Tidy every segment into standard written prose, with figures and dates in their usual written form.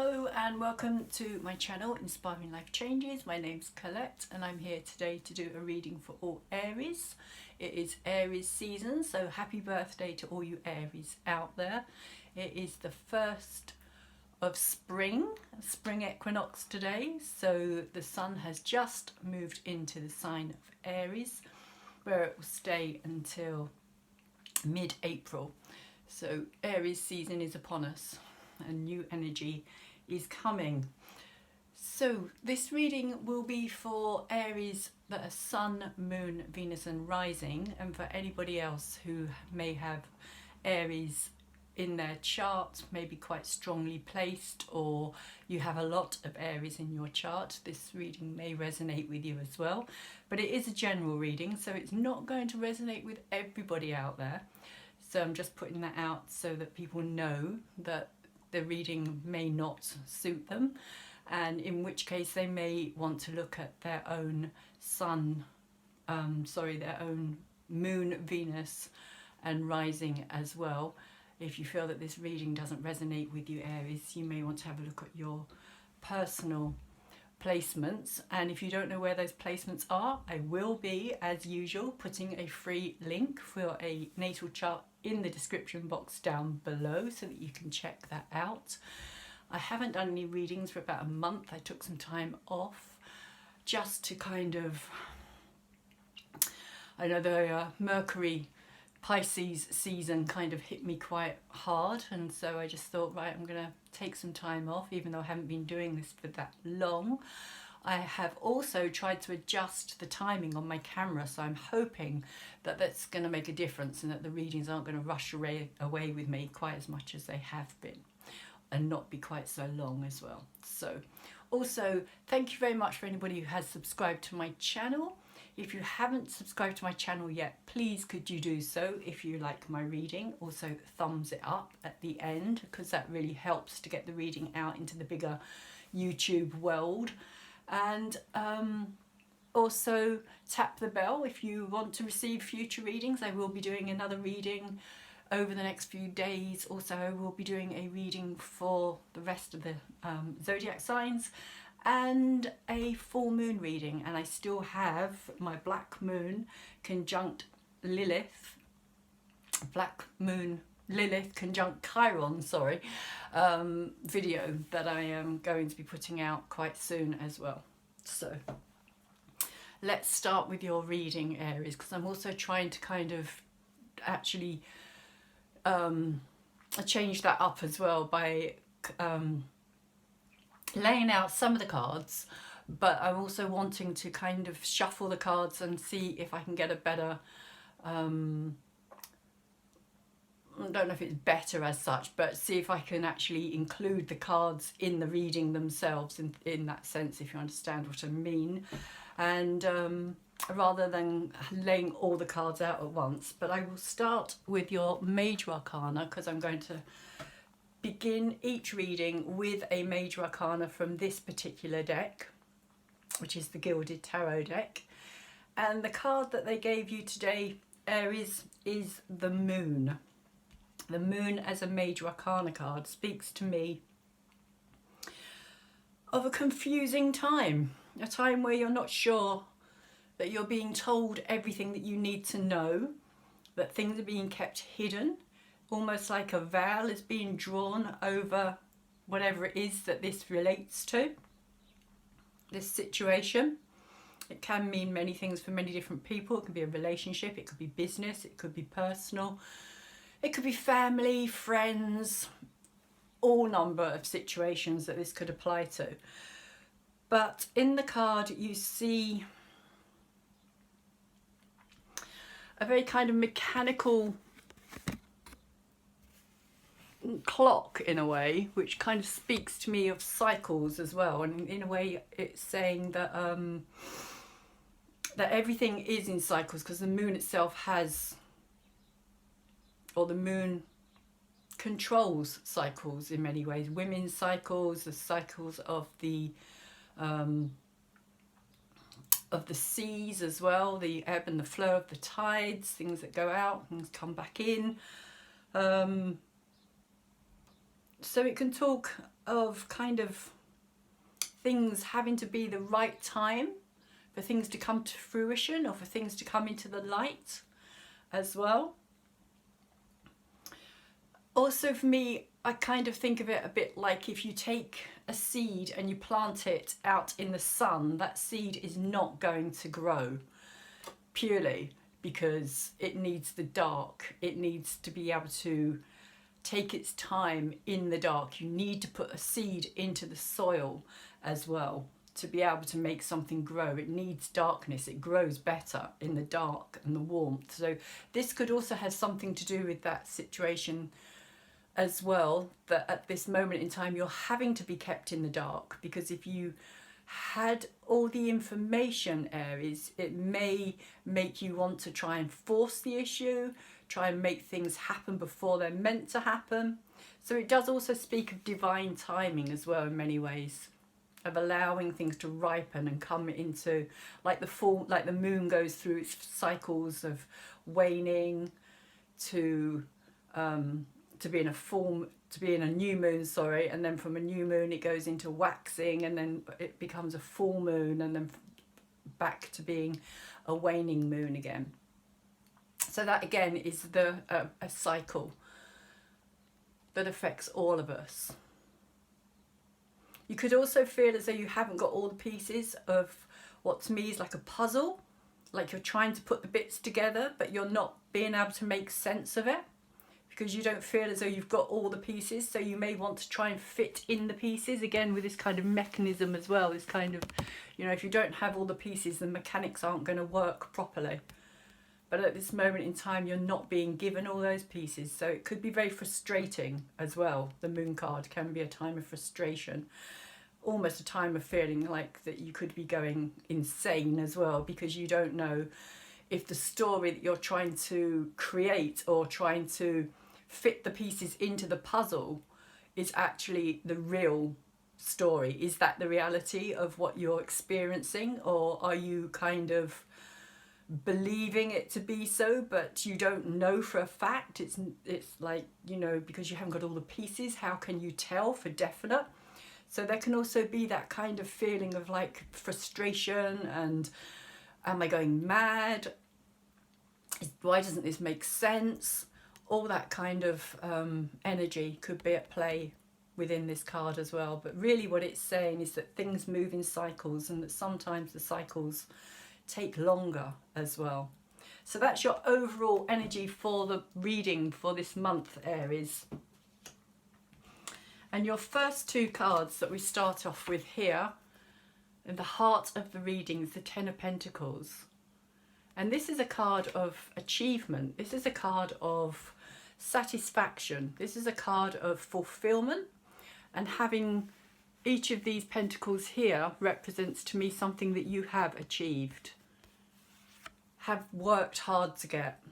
Hello and welcome to my channel Inspiring Life Changes. My name's Colette and I'm here today to do a reading for all Aries. It is Aries season, so happy birthday to all you Aries out there. It is the 1st of spring equinox today, so the sun has just moved into the sign of Aries where it will stay until mid-April. So Aries season is upon us and new energy is coming. So this reading will be for Aries that are Sun, Moon, Venus and Rising, and for anybody else who may have Aries in their chart, maybe quite strongly placed, or you have a lot of Aries in your chart. This reading may resonate with you as well, but it is a general reading, so it's not going to resonate with everybody out there. So I'm just putting that out so that people know that the reading may not suit them, and in which case they may want to look at their own their own Moon, Venus and Rising as well. If you feel that this reading doesn't resonate with you Aries, you may want to have a look at your personal placements, and if you don't know where those placements are, I will be, as usual, putting a free link for a natal chart in the description box down below so that you can check that out. I haven't done any readings for about a month. I took some time off just to kind of, I know the Mercury Pisces season kind of hit me quite hard, and so I just thought, right, I'm gonna take some time off, even though I haven't been doing this for that long. I have also tried to adjust the timing on my camera, so I'm hoping that that's going to make a difference and that the readings aren't going to rush away with me quite as much as they have been, and not be quite so long as well. So also thank you very much for anybody who has subscribed to my channel. If you haven't subscribed to my channel yet, please could you do so if you like my reading. Also thumbs it up at the end, because that really helps to get the reading out into the bigger YouTube world. And also tap the bell if you want to receive future readings. I will be doing another reading over the next few days. Also I will be doing a reading for the rest of the zodiac signs and a full moon reading, and I still have my black moon conjunct Lilith, black moon Lilith conjunct Chiron, video that I am going to be putting out quite soon as well. So let's start with your reading Aries, because I'm also trying to kind of actually change that up as well by laying out some of the cards, but I'm also wanting to kind of shuffle the cards and see if I can get a better I don't know if it's better as such, but see if I can actually include the cards in the reading themselves in that sense, if you understand what I mean, and rather than laying all the cards out at once. But I will start with your major arcana, because I'm going to begin each reading with a major arcana from this particular deck, which is the Gilded Tarot deck. And the card that they gave you today, Aries, is the Moon. The Moon as a major arcana card speaks to me of a confusing time, a time where you're not sure that you're being told everything that you need to know, that things are being kept hidden, almost like a veil is being drawn over whatever it is that this relates to, this situation. It can mean many things for many different people. It could be a relationship, it could be business, it could be personal, it could be family, friends, all number of situations that this could apply to. But in the card you see a very kind of mechanical clock in a way, which kind of speaks to me of cycles as well, and in a way it's saying that that everything is in cycles, because the moon itself has, or the moon controls cycles in many ways. Women's cycles, the cycles of the seas as well, the ebb and the flow of the tides, things that go out, things come back in. So it can talk of kind of things having to be the right time for things to come to fruition, or for things to come into the light as well. Also for me, I kind of think of it a bit like if you take a seed and you plant it out in the sun, that seed is not going to grow, purely because it needs the dark. It needs to be able to take its time in the dark. You need to put a seed into the soil as well to be able to make something grow. It needs darkness. It grows better in the dark and the warmth. So this could also have something to do with that situation as well, that at this moment in time you're having to be kept in the dark, because if you had all the information, Aries, it may make you want to try and force the issue, try and make things happen before they're meant to happen. So it does also speak of divine timing as well, in many ways, of allowing things to ripen and come into, like the moon goes through its cycles of waning to be in a new moon, and then from a new moon it goes into waxing, and then it becomes a full moon, and then back to being a waning moon again. So that again is a cycle that affects all of us. You could also feel as though you haven't got all the pieces of what to me is like a puzzle, like you're trying to put the bits together but you're not being able to make sense of it, because you don't feel as though you've got all the pieces. So you may want to try and fit in the pieces, again with this kind of mechanism as well, this kind of, you know, if you don't have all the pieces, the mechanics aren't going to work properly. But at this moment in time you're not being given all those pieces, so it could be very frustrating as well. The moon card can be a time of frustration, almost a time of feeling like that you could be going insane as well, because you don't know if the story that you're trying to create or trying to fit the pieces into the puzzle is actually the real story. Is that the reality of what you're experiencing, or are you kind of believing it to be so but you don't know for a fact? It's like, you know, because you haven't got all the pieces, how can you tell for definite? So there can also be that kind of feeling of like frustration and am I going mad? Why doesn't this make sense? All that kind of energy could be at play within this card as well. But really what it's saying is that things move in cycles, and that sometimes the cycles take longer as well. So that's your overall energy for the reading for this month, Aries. And your first two cards that we start off with here, in the heart of the reading, is the Ten of Pentacles. And this is a card of achievement. This is a card of satisfaction. This is a card of fulfillment. And having each of these pentacles here represents to me something that you have achieved, have worked hard to get,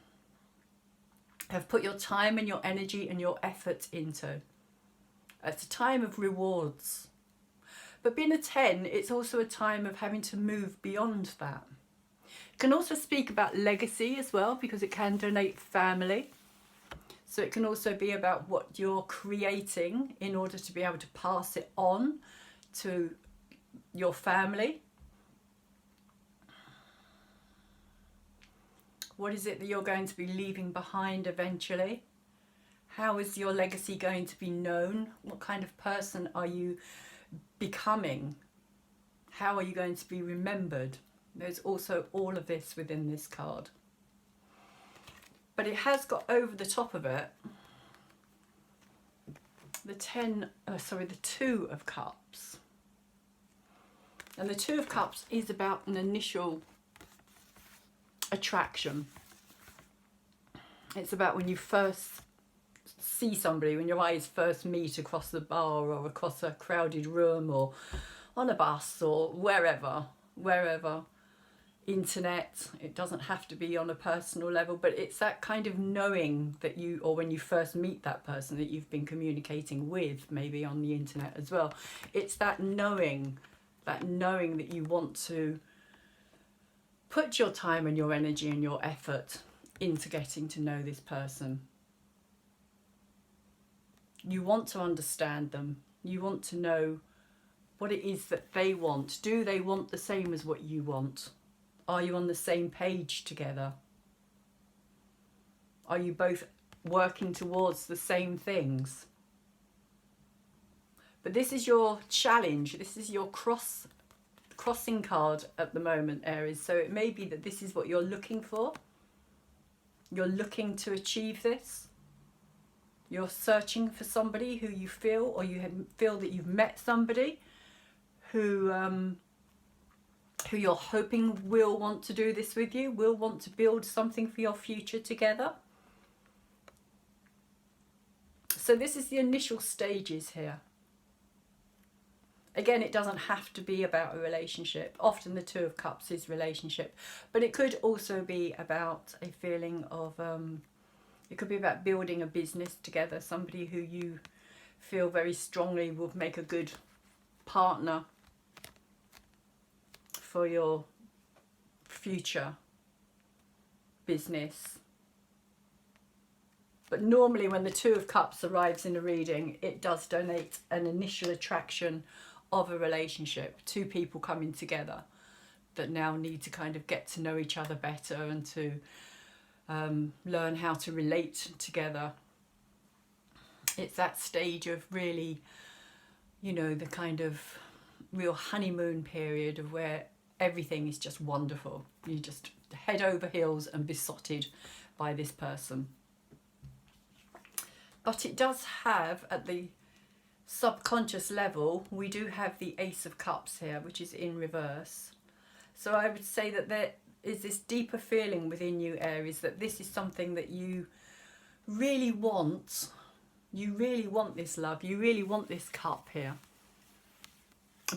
have put your time and your energy and your effort into. It's a time of rewards. But being a 10, it's also a time of having to move beyond that. It can also speak about legacy as well, because it can denote family. So it can also be about what you're creating in order to be able to pass it on to your family. What is it that you're going to be leaving behind eventually? How is your legacy going to be known? What kind of person are you becoming? How are you going to be remembered? There's also all of this within this card. But it has got over the top of it the Two of Cups. And the Two of Cups is about an initial attraction. It's about when you first see somebody, when your eyes first meet across the bar or across a crowded room or on a bus or wherever. Internet, it doesn't have to be on a personal level, but it's that kind of knowing that you, or when you first meet that person that you've been communicating with, maybe on the internet as well. It's that knowing that you want to put your time and your energy and your effort into getting to know this person. You want to understand them. You want to know what it is that they want. Do they want the same as what you want? Are you on the same page together? Are you both working towards the same things? But this is your challenge. This is your crossing card at the moment, Aries. So it may be that this is what you're looking for. You're looking to achieve this. You're searching for somebody who you feel, or you feel that you've met somebody who you're hoping will want to do this with you, will want to build something for your future together. So this is the initial stages here. Again, it doesn't have to be about a relationship. Often the Two of Cups is relationship, but it could also be about a feeling of, it could be about building a business together, somebody who you feel very strongly will make a good partner for your future business. But normally when the Two of Cups arrives in a reading, it does denote an initial attraction of a relationship, two people coming together that now need to kind of get to know each other better and to learn how to relate together. It's that stage of really, you know, the kind of real honeymoon period of where everything is just wonderful. You just head over heels and besotted by this person. But it does have, at the subconscious level, we do have the Ace of Cups here, which is in reverse. So I would say that there is this deeper feeling within you, Aries, that this is something that you really want. You really want this love. You really want this cup here.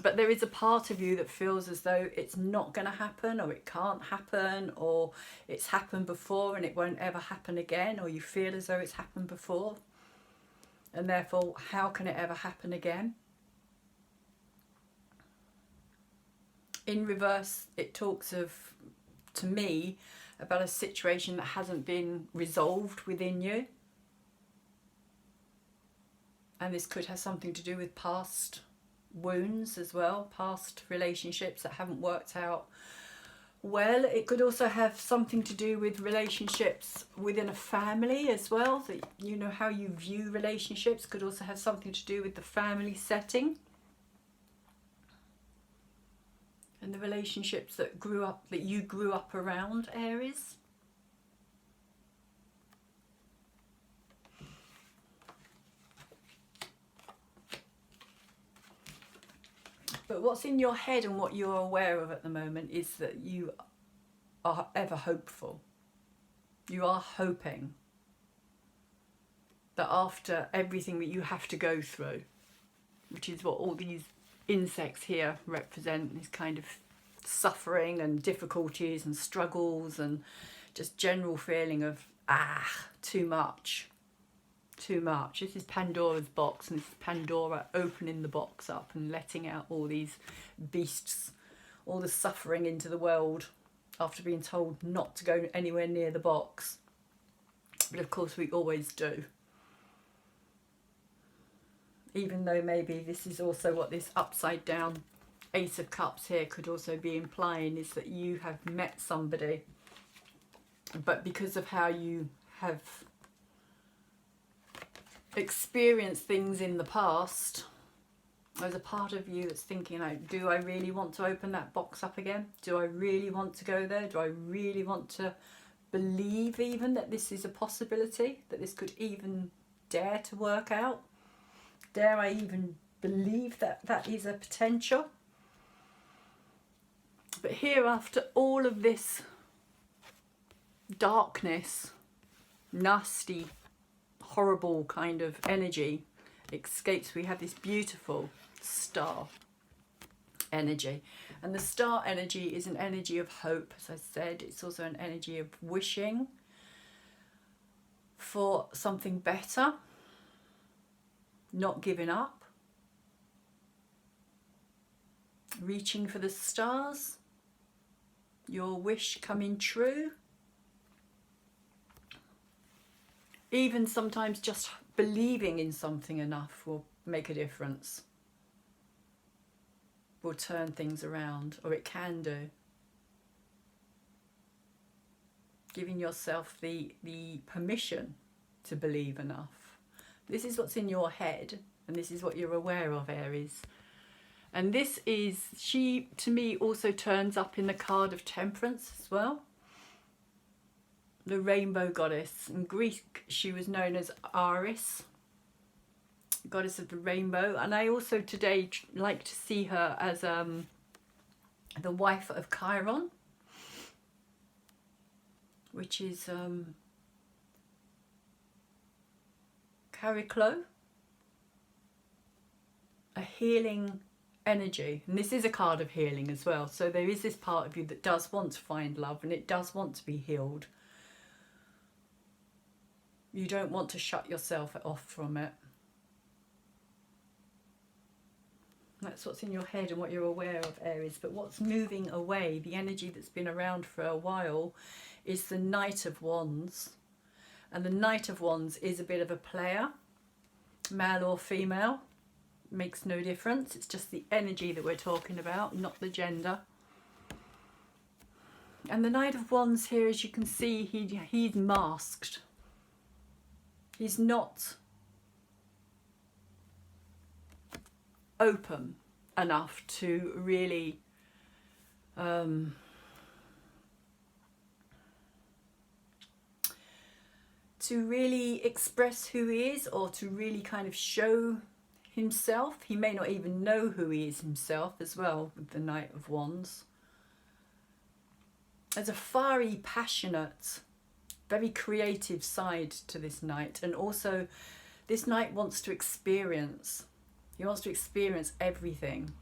But there is a part of you that feels as though it's not going to happen, or it can't happen, or it's happened before and it won't ever happen again, or you feel as though it's happened before. And therefore, how can it ever happen again? In reverse, it talks of, to me, about a situation that hasn't been resolved within you. And this could have something to do with past wounds as well, past relationships that haven't worked out well. It could also have something to do with relationships within a family as well, that, you know, how you view relationships could also have something to do with the family setting and the relationships that you grew up around, Aries. But what's in your head and what you're aware of at the moment is that you are ever hopeful. You are hoping that after everything that you have to go through, which is what all these insects here represent, this kind of suffering and difficulties and struggles and just general feeling of, too much. Too much. This is Pandora's box, and this is Pandora opening the box up and letting out all these beasts, all the suffering into the world after being told not to go anywhere near the box. But of course we always do. Even though maybe this is also what this upside down Ace of Cups here could also be implying, is that you have met somebody, but because of how you have experienced things in the past, there's a part of you that's thinking, like, do I really want to open that box up again? Do I really want to go there? Do I really want to believe even that this is a possibility, that this could even dare to work out? Dare I even believe that that is a potential? But here, after all of this darkness, nasty, horrible kind of energy escapes, we have this beautiful star energy. And the star energy is an energy of hope, as I said. It's also an energy of wishing for something better, not giving up, reaching for the stars, your wish coming true. Even sometimes just believing in something enough will make a difference, will turn things around, or it can do. Giving yourself the permission to believe enough. This is what's in your head, and this is what you're aware of, Aries. And this is, she to me also turns up in the card of Temperance as well. The rainbow goddess. In Greek she was known as Aries, goddess of the rainbow. And I also today like to see her as the wife of Chiron, which is Chariklo, a healing energy. And this is a card of healing as well. So there is this part of you that does want to find love, and it does want to be healed. You don't want to shut yourself off from it. That's what's in your head and what you're aware of, Aries. But what's moving away, the energy that's been around for a while, is the Knight of Wands. And the Knight of Wands is a bit of a player, male or female, makes no difference. It's just the energy that we're talking about, not the gender. And the Knight of Wands here, as you can see, he's masked. He's not open enough to really express who he is, or to really kind of show himself. He may not even know who he is himself as well, with the Knight of Wands. There's a fiery, passionate, very creative side to this knight. And also this knight wants to experience. He wants to experience everything,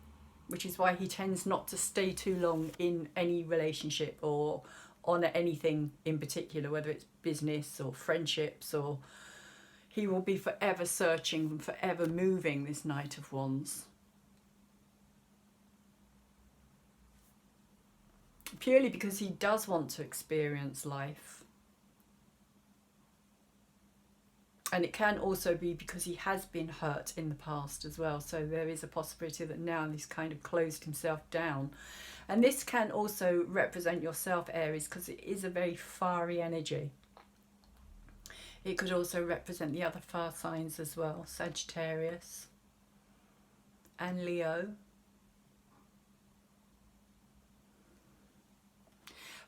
which is why he tends not to stay too long in any relationship or on anything in particular, whether it's business or friendships, or he will be forever searching, forever moving, this Knight of Wands. Purely because he does want to experience life. And it can also be because he has been hurt in the past as well. So there is a possibility that now he's kind of closed himself down. And this can also represent yourself, Aries, because it is a very fiery energy. It could also represent the other fire signs as well, Sagittarius and Leo.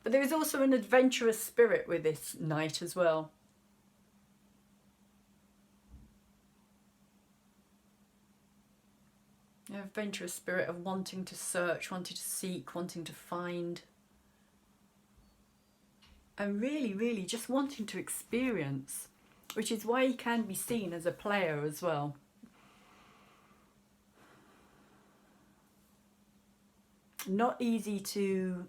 But there is also an adventurous spirit with this knight as well. An adventurous spirit of wanting to search, wanting to seek, wanting to find. And really, really just wanting to experience, which is why he can be seen as a player as well. Not easy to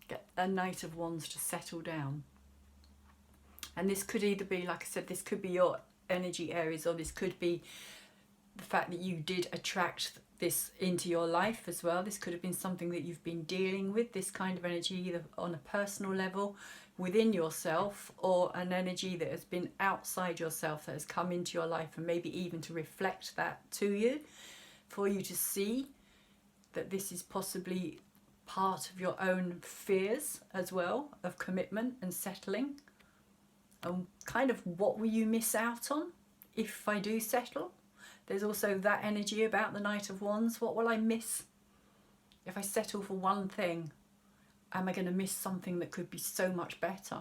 get a Knight of Wands to settle down. And this could either be, like I said, this could be your energy, Aries, or this could be the fact that you did attract this into your life as well. This could have been something that you've been dealing with, this kind of energy, either on a personal level within yourself, or an energy that has been outside yourself that has come into your life, and maybe even to reflect that to you, for you to see that this is possibly part of your own fears as well, of commitment and settling. And kind of, what will you miss out on if I do settle? There's also that energy about the Knight of Wands. What will I miss if I settle for one thing? Am I going to miss something that could be so much better?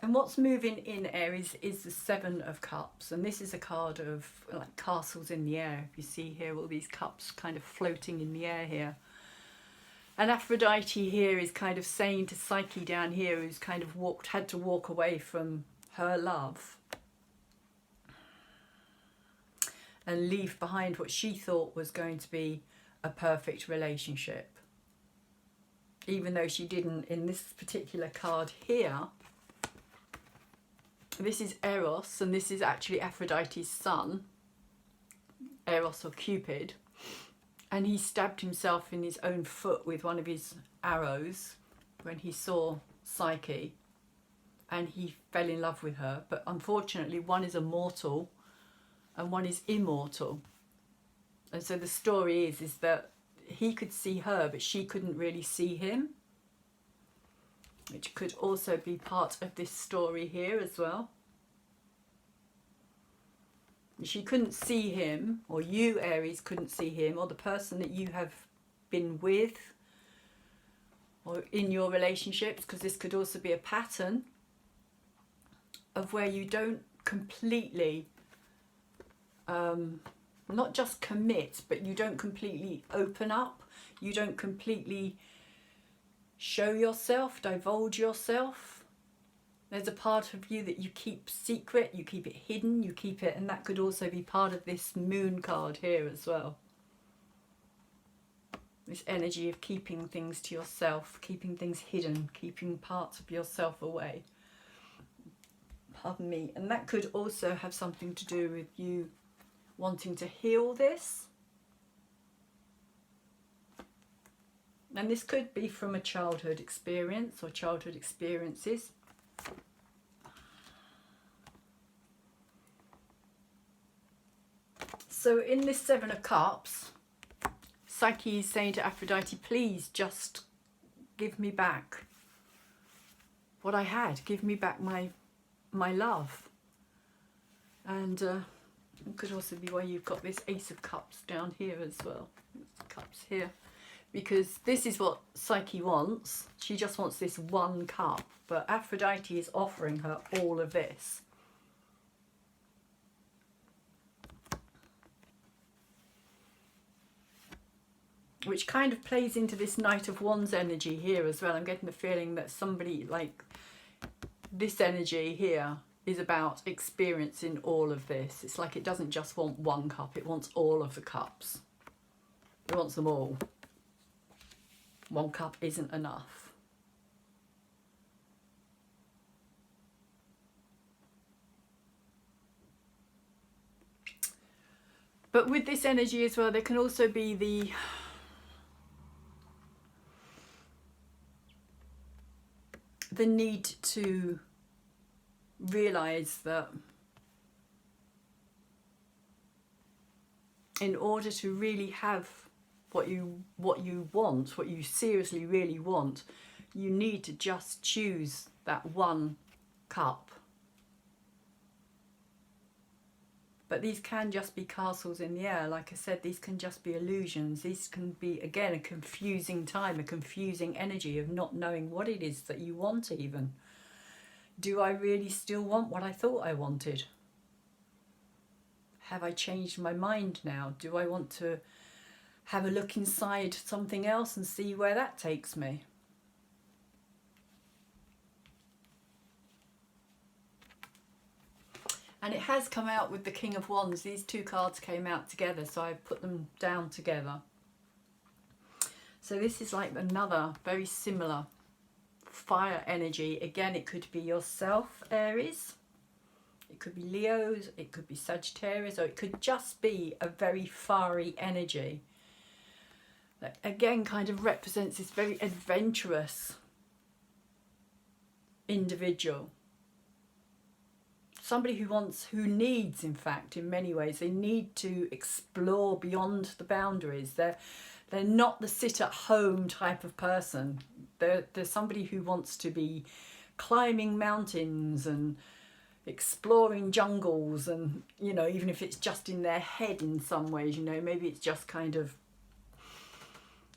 And what's moving in, Aries, is the Seven of Cups. And this is a card of like castles in the air. If you see here, all these cups kind of floating in the air here. And Aphrodite here is kind of saying to Psyche down here, who's kind of had to walk away from her love and leave behind what she thought was going to be a perfect relationship. Even though she didn't, in this particular card here, this is Eros, and this is actually Aphrodite's son, Eros or Cupid. And he stabbed himself in his own foot with one of his arrows when he saw Psyche, and he fell in love with her. But unfortunately, one is a mortal and one is immortal. And so the story is that he could see her, but she couldn't really see him, which could also be part of this story here as well. She couldn't see him, or you, Aries, couldn't see him, or the person that you have been with, or in your relationships, because this could also be a pattern of where you don't completely, not just commit, but you don't completely open up, you don't completely show yourself, divulge yourself. There's a part of you that you keep secret, you keep it hidden, you keep it, and that could also be part of this moon card here as well. This energy of keeping things to yourself, keeping things hidden, keeping parts of yourself away. Pardon me. And that could also have something to do with you wanting to heal this. And this could be from a childhood experience or childhood experiences. So in this Seven of Cups, Psyche is saying to Aphrodite, please just give me back what I had. Give me back my love. And it could also be why you've got this Ace of Cups down here as well. Cups here. Because this is what Psyche wants. She just wants this one cup. But Aphrodite is offering her all of this. Which kind of plays into this Knight of Wands energy here as well. I'm getting the feeling that somebody, like, this energy here is about experiencing all of this. It's like it doesn't just want one cup, it wants all of the cups. It wants them all. One cup isn't enough. But with this energy as well, there can also be the need to realize that in order to really have what you want, what you seriously really want, you need to just choose that one cup. But these can just be castles in the air. Like I said, these can just be illusions. These can be, again, a confusing time, a confusing energy of not knowing what it is that you want even. Do I really still want what I thought I wanted? Have I changed my mind now? Do I want to have a look inside something else and see where that takes me? And it has come out with the King of Wands. These two cards came out together, so I've put them down together. So this is like another very similar fire energy. Again, it could be yourself, Aries. It could be Leo's, it could be Sagittarius, or it could just be a very fiery energy. That again kind of represents this very adventurous individual. Somebody who needs, in fact, in many ways, they need to explore beyond the boundaries. They're not the sit-at-home type of person. They're somebody who wants to be climbing mountains and exploring jungles, and, you know, even if it's just in their head in some ways, you know, maybe it's just kind of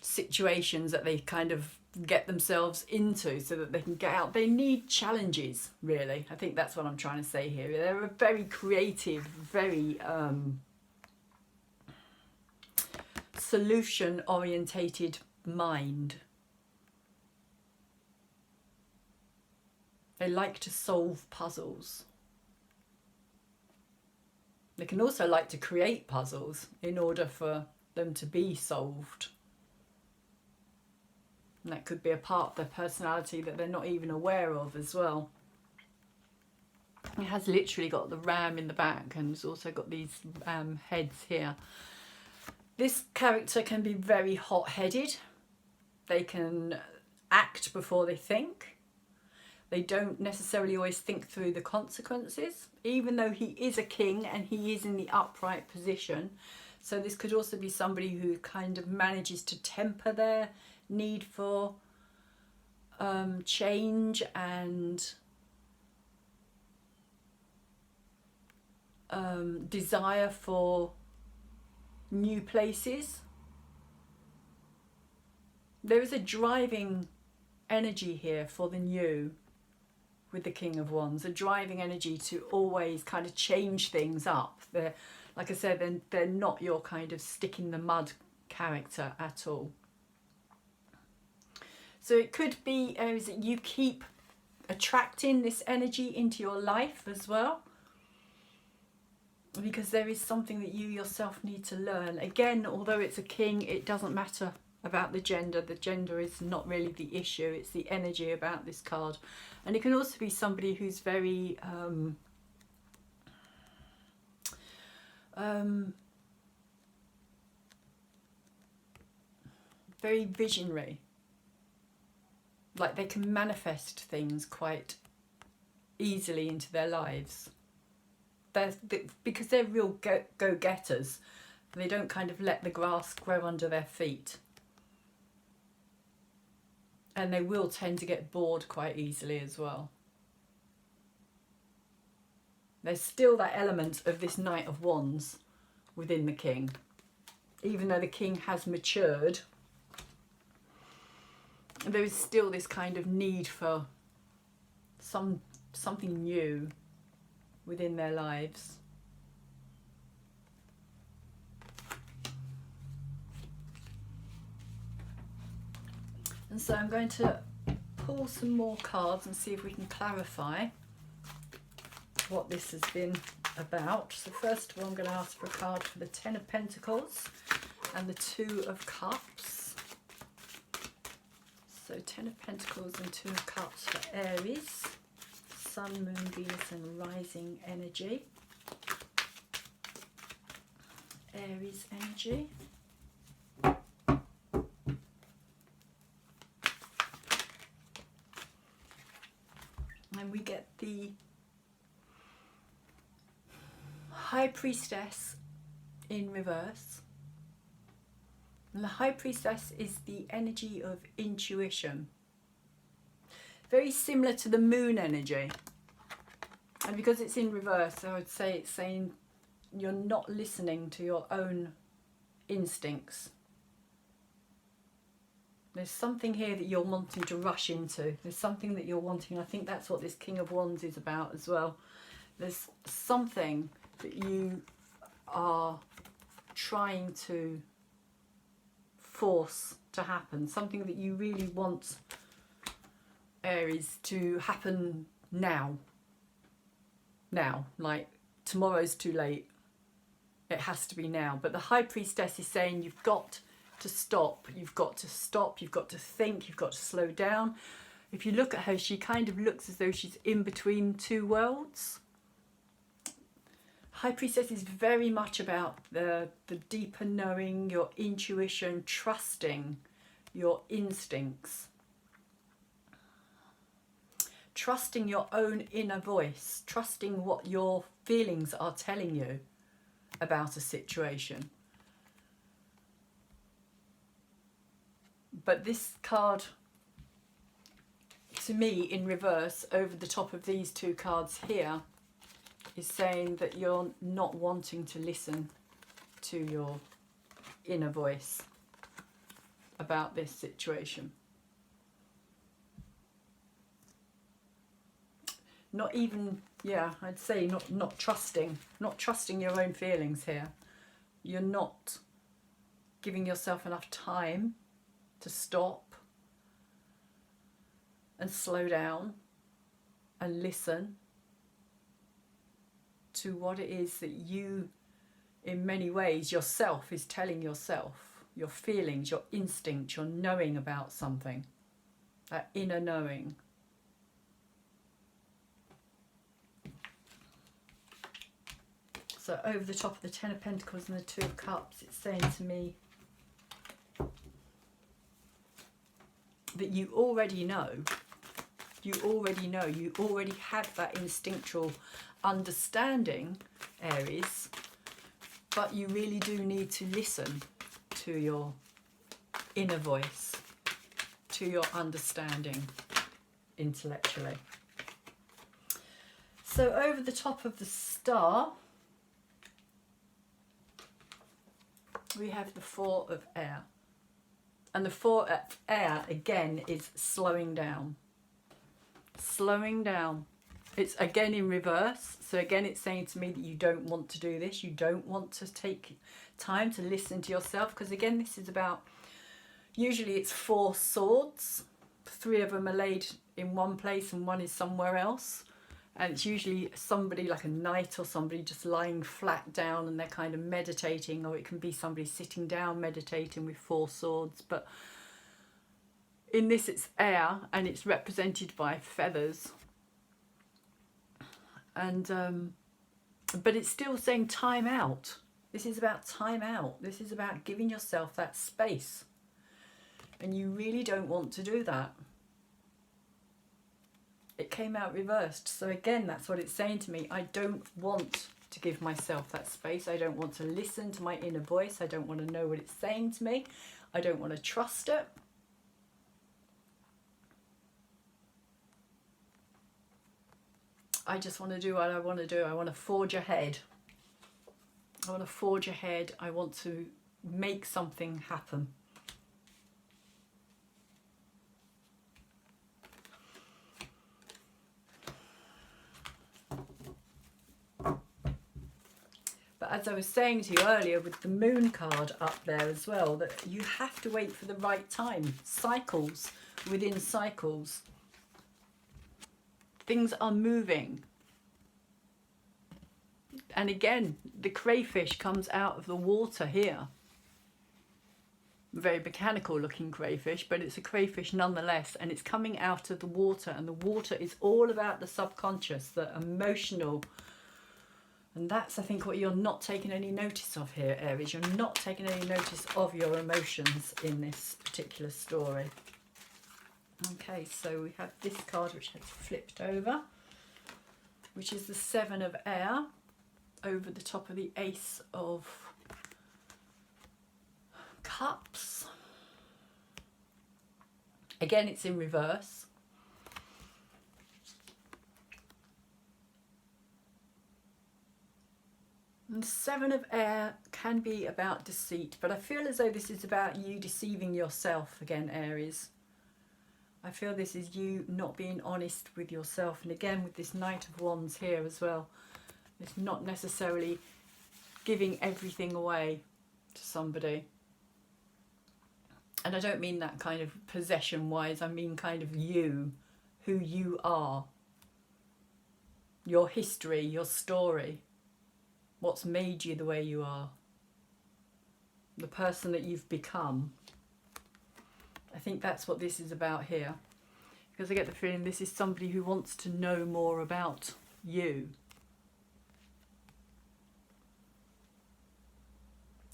situations that they kind of get themselves into so that they can get out. They need challenges, really. I think that's what I'm trying to say here. They're a very creative, very solution orientated mind. They like to solve puzzles. They can also like to create puzzles in order for them to be solved. And that could be a part of their personality that they're not even aware of as well. It has literally got the ram in the back, and it's also got these heads here. This character can be very hot-headed. They can act before they think. They don't necessarily always think through the consequences, even though he is a king and he is in the upright position. So this could also be somebody who kind of manages to temper their need for change and desire for new places. There is a driving energy here for the new with the King of Wands, a driving energy to always kind of change things up. They're, like I said, they're not your kind of stick in the mud character at all. So it could be Aries that you keep attracting this energy into your life as well, because there is something that you yourself need to learn. Again, although it's a king, it doesn't matter about the gender. The gender is not really the issue. It's the energy about this card. And it can also be somebody who's very very visionary. Like they can manifest things quite easily into their lives. Because they're real go-getters. They don't kind of let the grass grow under their feet. And they will tend to get bored quite easily as well. There's still that element of this Knight of Wands within the King. Even though the King has matured, there is still this kind of need for something new within their lives. And so I'm going to pull some more cards and see if we can clarify what this has been about. So first of all, I'm going to ask for a card for the Ten of Pentacles and the Two of Cups. So Ten of Pentacles and Two of Cups for Aries. Sun, Moon, Venus and Rising energy. Aries energy. And we get the High Priestess in reverse. And the High Priestess is the energy of intuition. Very similar to the Moon energy. And because it's in reverse, I would say it's saying you're not listening to your own instincts. There's something here that you're wanting to rush into. There's something that you're wanting. I think that's what this King of Wands is about as well. There's something that you are trying to force to happen. Something that you really want, Aries, to happen now. Now, like tomorrow's too late. It has to be now. But the High Priestess is saying you've got to stop. You've got to stop. You've got to think. You've got to slow down. If you look at her, she kind of looks as though she's in between two worlds. High Priestess is very much about the deeper knowing, your intuition, trusting your instincts. Trusting your own inner voice, trusting what your feelings are telling you about a situation. But this card, to me, in reverse, over the top of these two cards here, is saying that you're not wanting to listen to your inner voice about this situation. Not even, yeah, I'd say not trusting your own feelings here. You're not giving yourself enough time to stop and slow down and listen to what it is that you, in many ways, yourself is telling yourself, your feelings, your instinct, your knowing about something, that inner knowing. So So over the top of the Ten of Pentacles and the Two of Cups, it's saying to me that you already know, you already have that instinctual understanding, Aries, but you really do need to listen to your inner voice, to your understanding intellectually. So over the top of the Star, we have the Four of Air. And the Four of Air, again, is slowing down. Slowing down. It's again in reverse. So again, it's saying to me that you don't want to do this. You don't want to take time to listen to yourself. Because again, this is about, usually it's 4 swords. 3 of them are laid in one place and 1 is somewhere else. And it's usually somebody like a knight or somebody just lying flat down and they're kind of meditating, or it can be somebody sitting down meditating with 4 swords. But in this it's air and it's represented by feathers. And but it's still saying time out. This is about time out. This is about giving yourself that space. And you really don't want to do that. It came out reversed. So again, that's what it's saying to me. I don't want to give myself that space. I don't want to listen to my inner voice. I don't want to know what it's saying to me. I don't want to trust it. I just want to do what I want to do. I want to forge ahead. I want to forge ahead. I want to make something happen. But as I was saying to you earlier with the Moon card up there as well, that you have to wait for the right time. Cycles within cycles. Things are moving. And again, the crayfish comes out of the water here. Very mechanical looking crayfish, but it's a crayfish nonetheless, and it's coming out of the water, and the water is all about the subconscious, the emotional. And that's, I think, what you're not taking any notice of here, Aries. You're not taking any notice of your emotions in this particular story. Okay, so we have this card which has flipped over, which is the Seven of Air, over the top of the Ace of Cups. Again, it's in reverse. And Seven of Air can be about deceit, but I feel as though this is about you deceiving yourself again, Aries. I feel this is you not being honest with yourself. And again, with this Knight of Wands here as well, it's not necessarily giving everything away to somebody. And I don't mean that kind of possession-wise. I mean kind of you, who you are. Your history, your story. What's made you the way you are. The person that you've become. I think that's what this is about here. Because I get the feeling this is somebody who wants to know more about you.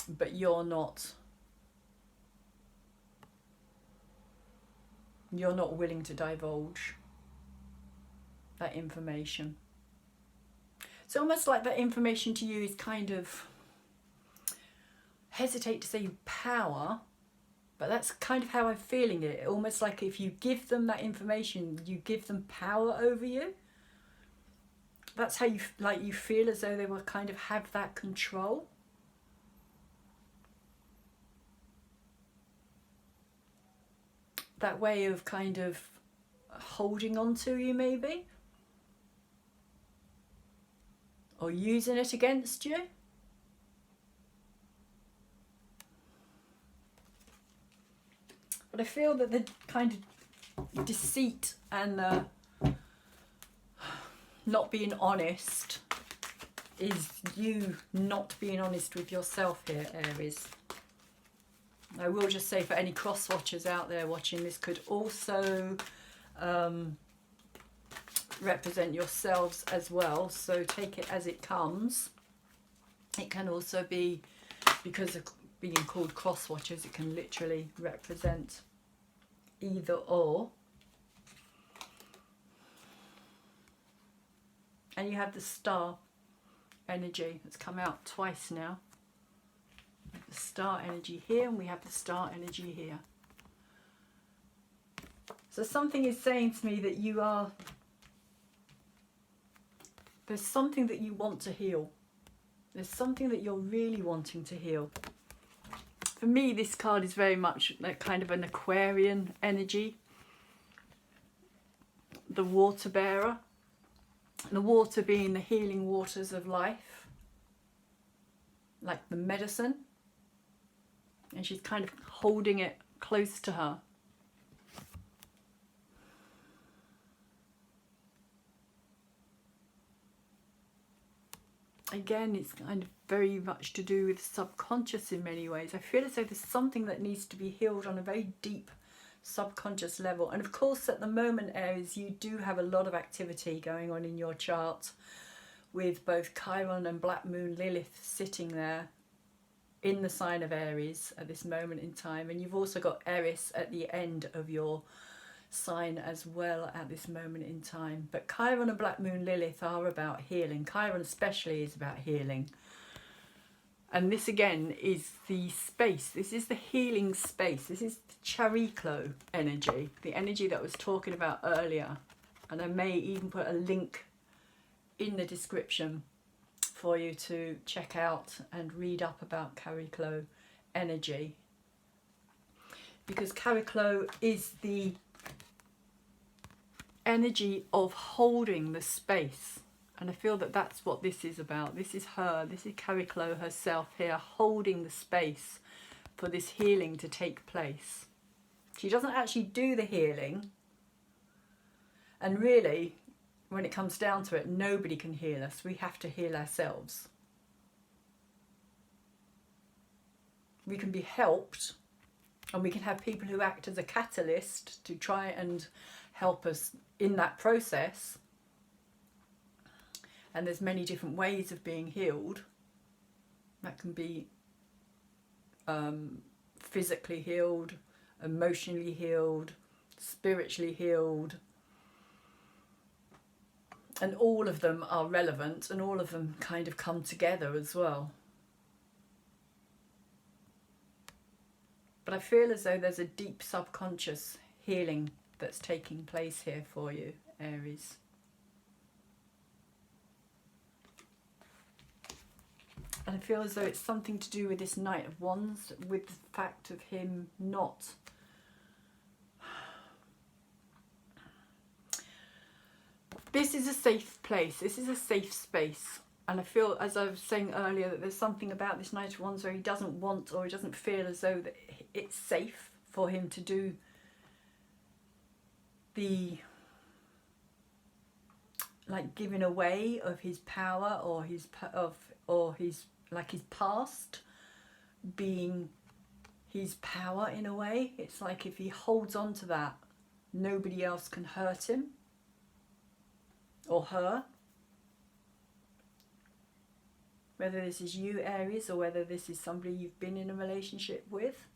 But you're not willing to divulge that information. It's almost like that information to you is kind of, hesitate to say power, but that's kind of how I'm feeling it. Almost like if you give them that information, you give them power over you. That's how you feel as though they will kind of have that control. That way of kind of holding on to you, maybe. Or using it against you. But I feel that the kind of deceit and the not being honest is you not being honest with yourself here, Aries. I will just say, for any cross watchers out there watching, this could also represent yourselves as well, so take it as it comes. It can also be, because of being called cross watchers, it can literally represent either or. And you have the star energy that's come out twice now. The star energy here, and we have the star energy here. So something is saying to me that there's something that you want to heal. There's something that you're really wanting to heal. For me, this card is very much like kind of an Aquarian energy. The water bearer. The water being the healing waters of life. Like the medicine. And she's kind of holding it close to her. Again, it's kind of very much to do with subconscious in many ways. I feel as though there's something that needs to be healed on a very deep subconscious level. And of course, at the moment, Aries, you do have a lot of activity going on in your chart with both Chiron and Black Moon Lilith sitting there in the sign of Aries at this moment in time. And you've also got Eris at the end of your sign as well at this moment in time. But Chiron and Black Moon Lilith are about healing. Chiron especially is about healing. And this again is the space. This is the healing space. This is the Chariklo energy, the energy that I was talking about earlier. And I may even put a link in the description for you to check out and read up about Chariklo energy. Because Chariklo is the energy of holding the space, and I feel that that's what this is about. This is her, this is Chariklo herself here, holding the space for this healing to take place. She doesn't actually do the healing, and really when it comes down to it, nobody can heal us. We have to heal ourselves. We can be helped, and we can have people who act as a catalyst to try and help us in that process. And there's many different ways of being healed. That can be physically healed, emotionally healed, spiritually healed. And all of them are relevant, and all of them kind of come together as well. But I feel as though there's a deep subconscious healing that's taking place here for you, Aries. And I feel as though it's something to do with this Knight of Wands, with the fact of him not this is a safe place, this is a safe space. And I feel, as I was saying earlier, that there's something about this Knight of Wands where he doesn't want, or he doesn't feel as though that it's safe for him to do the like giving away of his power, or his like his past being his power in a way. It's like if he holds on to that, nobody else can hurt him or her. Whether this is you, Aries, or whether this is somebody you've been in a relationship with.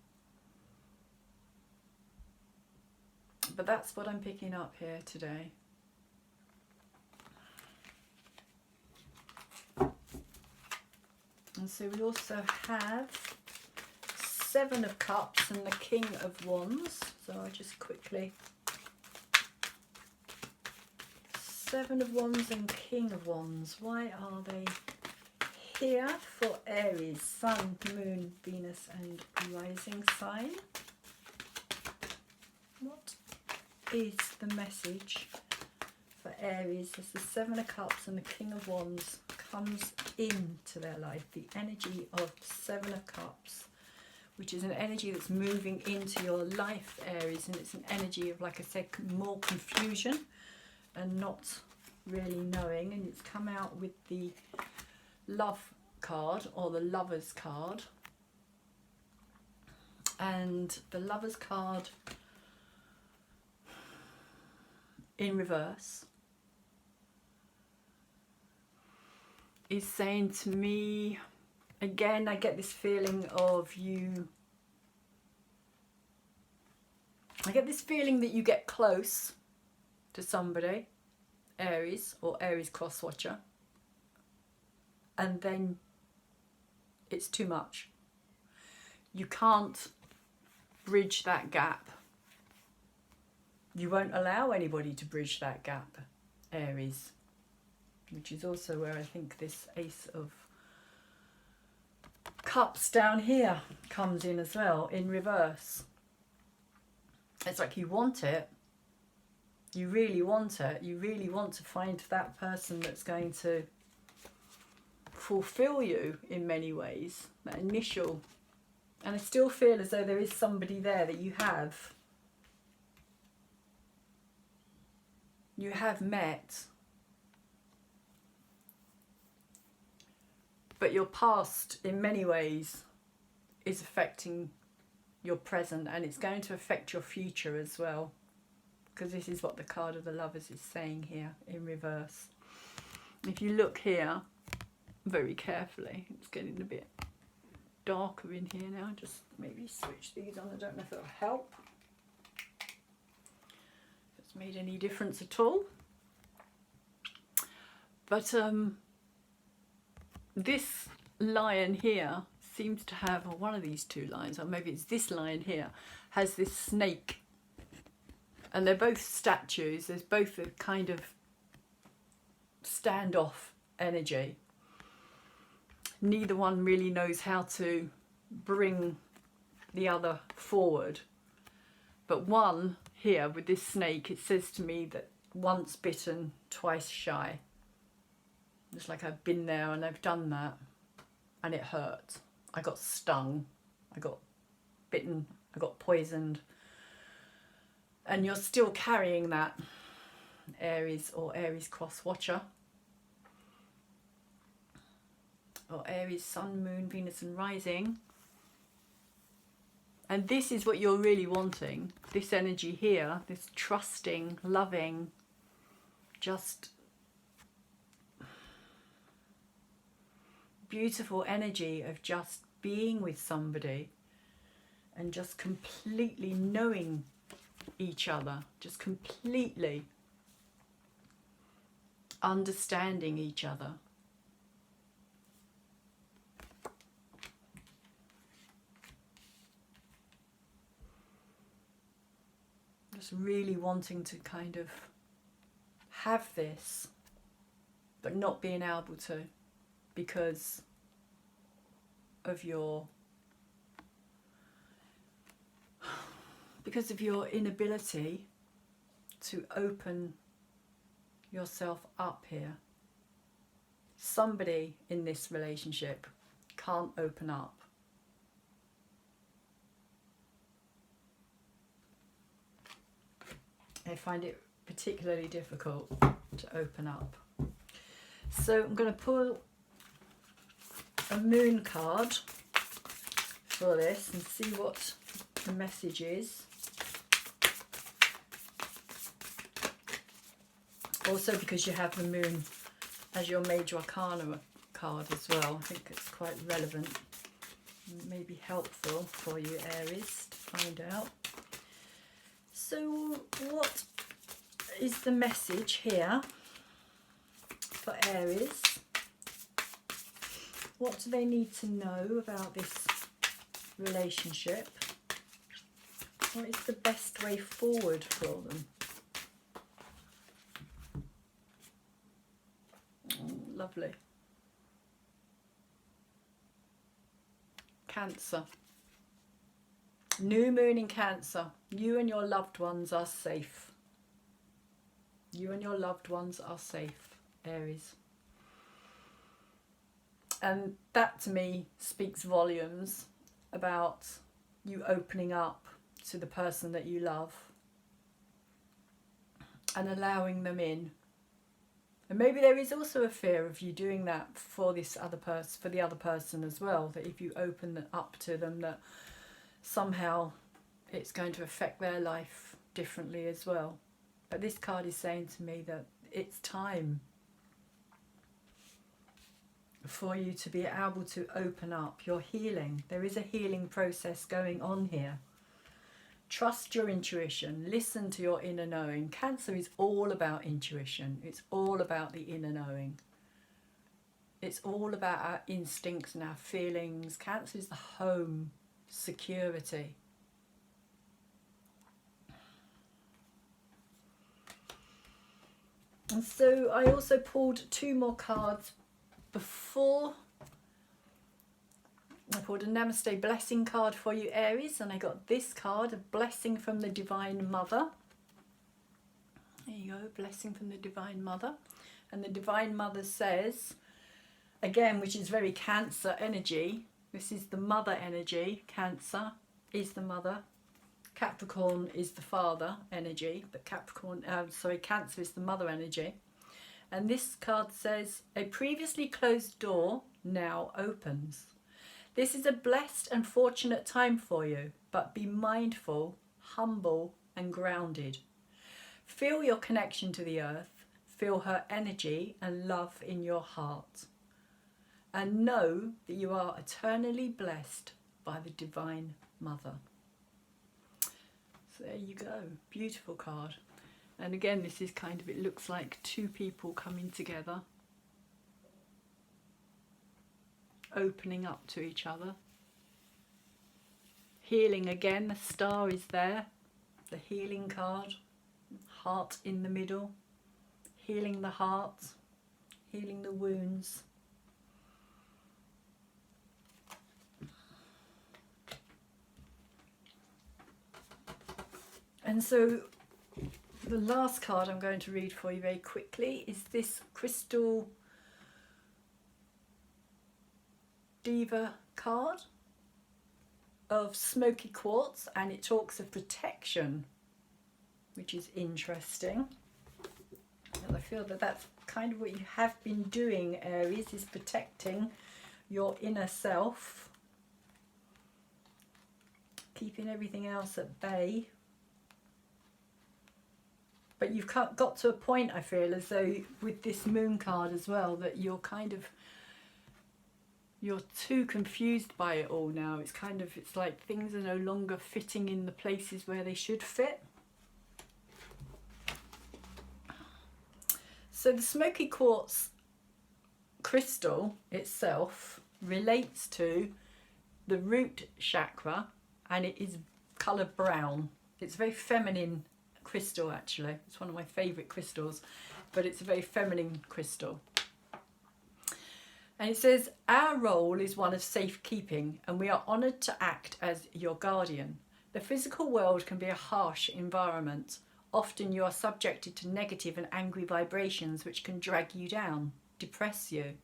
But that's what I'm picking up here today. And so we also have Seven of Cups and the King of Wands. So I'll just quickly... Seven of Wands and King of Wands. Why are they here for Aries? Sun, Moon, Venus and Rising sign. What is the message for Aries as the Seven of Cups and the King of Wands comes into their life? The energy of Seven of Cups, which is an energy that's moving into your life, Aries, and it's an energy of, like I said, more confusion and not really knowing. And it's come out with the Love card, or the Lovers card, and the Lovers card in reverse is saying to me Again, I get this feeling of you. I get this feeling that you get close to somebody, Aries or Aries cross watcher, and then it's too much. You can't bridge that gap. You won't allow anybody to bridge that gap, Aries, which is also where I think this Ace of Cups down here comes in as well, in reverse. It's like you want it, you really want it, you really want to find that person that's going to fulfill you in many ways, that initial. And I still feel as though there is somebody there that you have met, but your past in many ways is affecting your present, and it's going to affect your future as well, because this is what the card of the Lovers is saying here in reverse. If you look here very carefully, it's getting a bit darker in here now. Just maybe switch these on. I don't know if it'll help, if it's made any difference at all. But this lion here seems to have, or one of these two lions, or maybe it's this lion here, has this snake. And they're both statues. There's both a kind of standoff energy. Neither one really knows how to bring the other forward. But one here with this snake, it says to me that once bitten, twice shy. It's like I've been there and I've done that, and it hurt. I got stung, I got bitten, I got poisoned. And you're still carrying that, Aries or Aries cross watcher. Or Aries Sun, Moon, Venus and Rising. And this is what you're really wanting. This energy here, this trusting, loving, just beautiful energy of just being with somebody and just completely knowing each other, just completely understanding each other. Just really wanting to kind of have this, but not being able to because of your inability to open yourself up here. Somebody in this relationship can't open up. I find it particularly difficult to open up. So I'm going to pull a moon card for this and see what the message is. Also, because you have the moon as your major arcana card as well, I think it's quite relevant, maybe helpful for you, Aries, to find out. So what is the message here for Aries? What do they need to know about this relationship? What is the best way forward for them? Lovely. Cancer. New moon in Cancer. You and your loved ones are safe. You and your loved ones are safe, Aries. And that to me speaks volumes about you opening up to the person that you love and allowing them in. And maybe there is also a fear of you doing that for this other person, for the other person as well, that if you open up to them, that somehow it's going to affect their life differently as well. But this card is saying to me that it's time. for you to be able to open up your healing. There is a healing process going on here. Trust your intuition. Listen to your inner knowing. Cancer is all about intuition. It's all about the inner knowing. It's all about our instincts and our feelings. Cancer is the home, security. And so I also pulled 2 more cards before. I pulled a Namaste blessing card for you, Aries, and I got this card, a blessing from the Divine Mother. There you go, blessing from the Divine Mother. And the Divine Mother says, again, which is very Cancer energy, this is the mother energy. Cancer is the mother. Capricorn is the father energy, but Cancer is the mother energy. And this card says, a previously closed door now opens. This is a blessed and fortunate time for you, but be mindful, humble and grounded. Feel your connection to the earth, feel her energy and love in your heart. And know that you are eternally blessed by the Divine Mother. So there you go, beautiful card. And again, this is kind of, it looks like 2 people coming together, opening up to each other. Healing again, the star is there, the healing card, heart in the middle, healing the heart, healing the wounds. And so the last card I'm going to read for you very quickly is this crystal Diva card of Smoky Quartz, and it talks of protection, which is interesting. And I feel that that's kind of what you have been doing, Aries, is protecting your inner self, keeping everything else at bay. But you've got to a point, I feel, as though with this moon card as well, that you're too confused by it all now. It's like things are no longer fitting in the places where they should fit. So the Smoky Quartz crystal itself relates to the root chakra, and it is colour brown. It's a very feminine crystal, actually. It's one of my favourite crystals, but it's a very feminine crystal. And it says, our role is one of safekeeping, and we are honoured to act as your guardian. The physical world can be a harsh environment. Often you are subjected to negative and angry vibrations which can drag you down, depress you,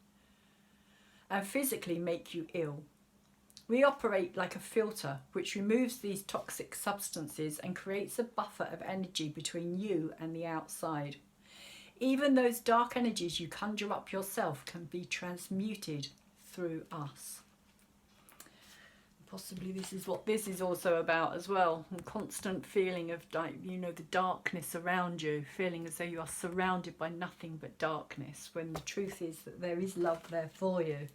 and physically make you ill. We operate like a filter which removes these toxic substances and creates a buffer of energy between you and the outside. Even those dark energies you conjure up yourself can be transmuted through us. Possibly this is what this is also about as well. A constant feeling of, the darkness around you, feeling as though you are surrounded by nothing but darkness, when the truth is that there is love there for you.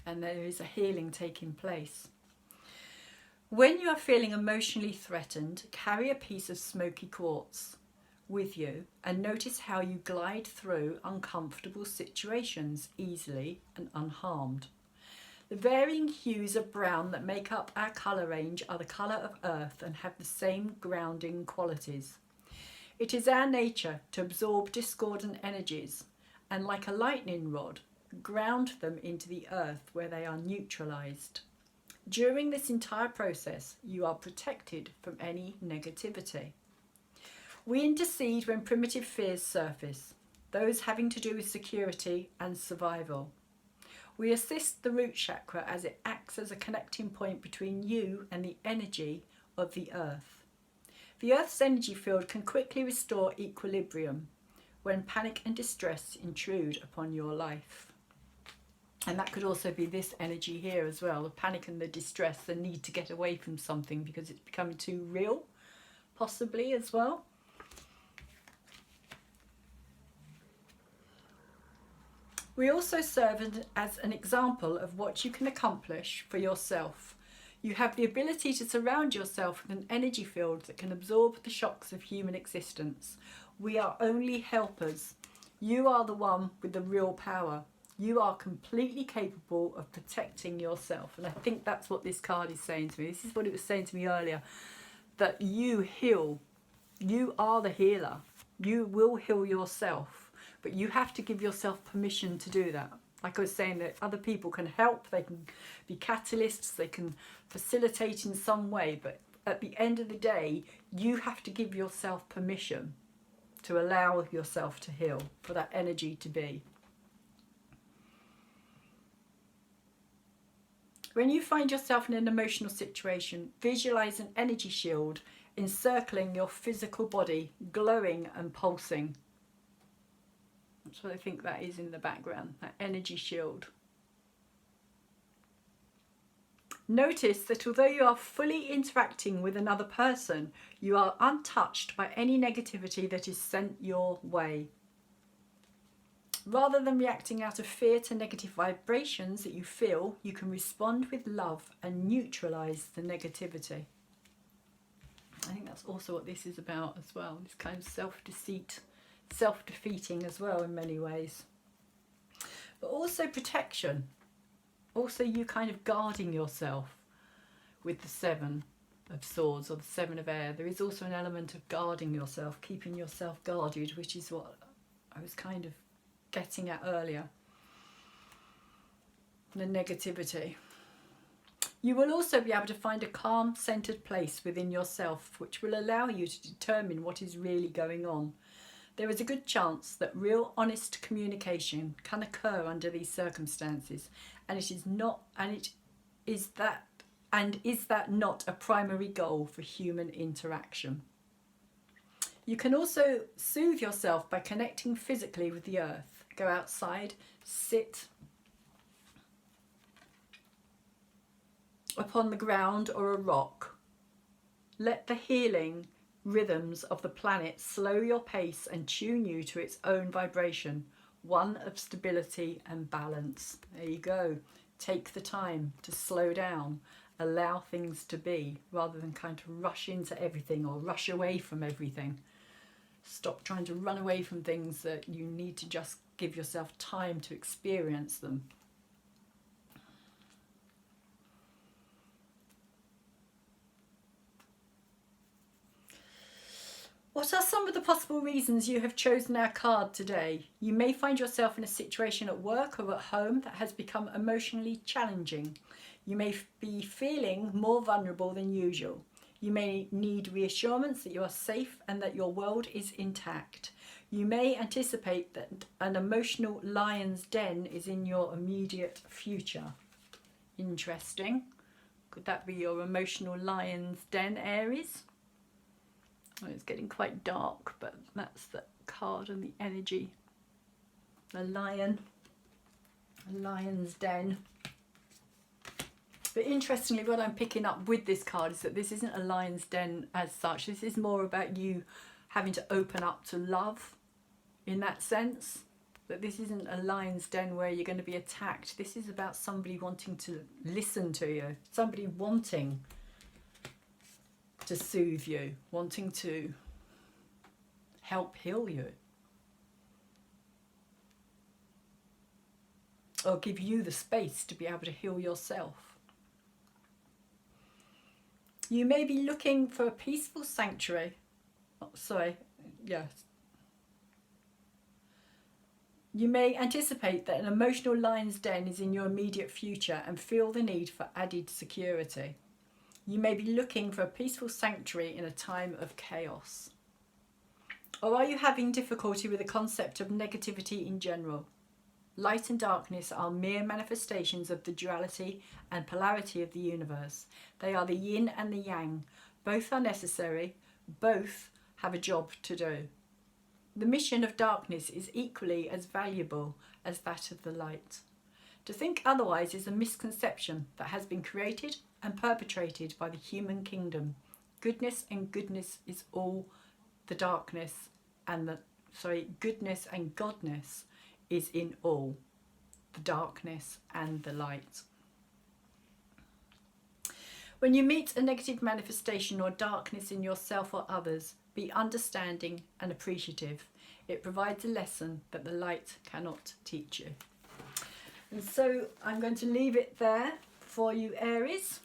And there is a healing taking place. When you are feeling emotionally threatened, carry a piece of Smoky Quartz with you and notice how you glide through uncomfortable situations easily and unharmed. The varying hues of brown that make up our colour range are the colour of earth and have the same grounding qualities. It is our nature to absorb discordant energies and, like a lightning rod, ground them into the earth where they are neutralised. During this entire process, you are protected from any negativity. We intercede when primitive fears surface, those having to do with security and survival. We assist the root chakra as it acts as a connecting point between you and the energy of the earth. The earth's energy field can quickly restore equilibrium when panic and distress intrude upon your life. And that could also be this energy here as well, the panic and the distress, the need to get away from something because it's becoming too real, possibly as well. We also serve as an example of what you can accomplish for yourself. You have the ability to surround yourself with an energy field that can absorb the shocks of human existence. We are only helpers. You are the one with the real power. You are completely capable of protecting yourself. And I think that's what this card is saying to me. This is what it was saying to me earlier, that you heal. You are the healer. You will heal yourself, but you have to give yourself permission to do that. Like I was saying, that other people can help, they can be catalysts, they can facilitate in some way, but at the end of the day, you have to give yourself permission to allow yourself to heal, for that energy to be. When you find yourself in an emotional situation, visualize an energy shield encircling your physical body, glowing and pulsing. That's what I think that is in the background, that energy shield. Notice that although you are fully interacting with another person, you are untouched by any negativity that is sent your way. Rather than reacting out of fear to negative vibrations that you feel, you can respond with love and neutralize the negativity. I think that's also what this is about as well, this kind of self-deceit, self-defeating as well in many ways. But also protection, also you kind of guarding yourself with the Seven of Swords or the Seven of Air. There is also an element of guarding yourself, keeping yourself guarded, which is what I was kind of getting at earlier. The negativity. You will also be able to find a calm, centered place within yourself, which will allow you to determine what is really going on. There is a good chance that real, honest communication can occur under these circumstances, and is that not a primary goal for human interaction? You can also soothe yourself by connecting physically with the earth. Go outside, sit upon the ground or a rock. Let the healing rhythms of the planet slow your pace and tune you to its own vibration, one of stability and balance. There you go. Take the time to slow down, allow things to be, rather than kind of rush into everything or rush away from everything. Stop trying to run away from things that you need to just give yourself time to experience them. What are some of the possible reasons you have chosen our card today? You may find yourself in a situation at work or at home that has become emotionally challenging. You may be feeling more vulnerable than usual. You may need reassurance that you are safe and that your world is intact. You may anticipate that an emotional lion's den is in your immediate future. Interesting. Could that be your emotional lion's den, Aries? Oh, it's getting quite dark, but that's the card and the energy. The lion, a lion's den. But interestingly, what I'm picking up with this card is that this isn't a lion's den as such. This is more about you having to open up to love in that sense. That this isn't a lion's den where you're going to be attacked. This is about somebody wanting to listen to you. Somebody wanting to soothe you, wanting to help heal you. Or give you the space to be able to heal yourself. You may be looking for a peaceful sanctuary. You may anticipate that an emotional lion's den is in your immediate future and feel the need for added security. You may be looking for a peaceful sanctuary in a time of chaos. Or are you having difficulty with the concept of negativity in general? Light and darkness are mere manifestations of the duality and polarity of the universe. They are the yin and the yang. Both are necessary. Both have a job to do. The mission of darkness is equally as valuable as that of the light. To think otherwise is a misconception that has been created and perpetrated by the human kingdom. Goodness is all the darkness, and goodness and godness is in all. the darkness and the light. When you meet a negative manifestation or darkness in yourself or others, be understanding and appreciative. It provides a lesson that the light cannot teach you. And so I'm going to leave it there for you, Aries,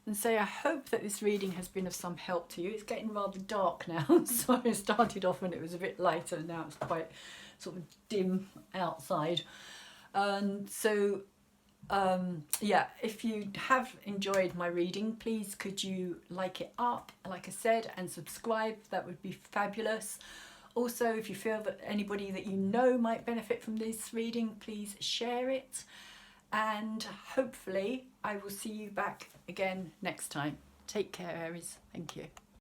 and say I hope that this reading has been of some help to you. It's getting rather dark now, so I started off when it was a bit lighter, and now it's quite sort of dim outside. And so yeah, if you have enjoyed my reading, please could you like it up, like I said, and subscribe. That would be fabulous. Also, if you feel that anybody that you know might benefit from this reading, please share it. And hopefully I will see you back again next time. Take care, Aries. Thank you.